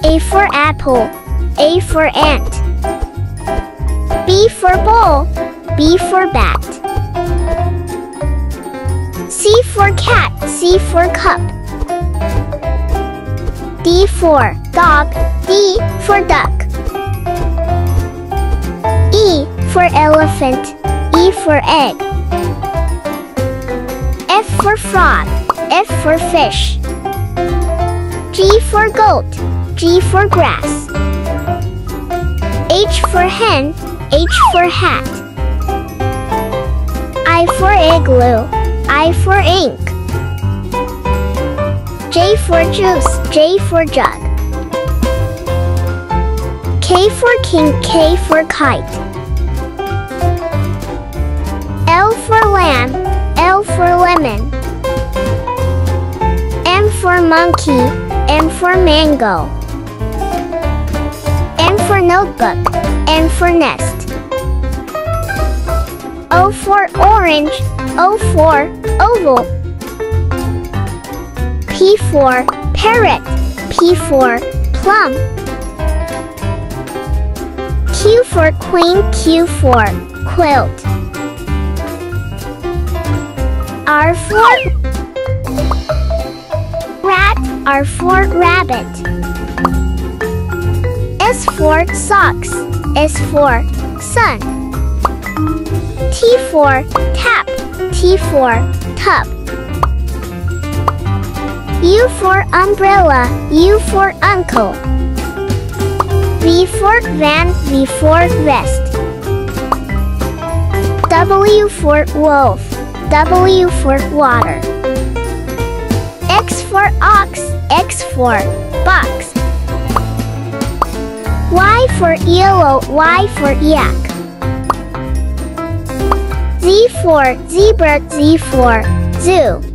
A for apple, A for ant. B for bowl, B for bat. C for cat, C for cup. D for dog, D for duck. E for elephant, E for egg. F for frog, F for fish. G for goat, G for grass. H for hen, H for hat. I for igloo, I for ink. J for juice, J for jug. K for king, K for kite. L for lamb, L for lemon. M for monkey, M for mango. N for notebook, N for nest. O for orange, O for oval. P for parrot, P for plum. Q for queen, Q for quilt. R for rat, R for rabbit. S for socks, S for sun. T for tap, T for tub. U for umbrella, U for uncle. V for van, V for vest. W for wolf, W for water. X for ox, X for box. Y for yellow, Y for yak. Z for zebra, Z for zoo.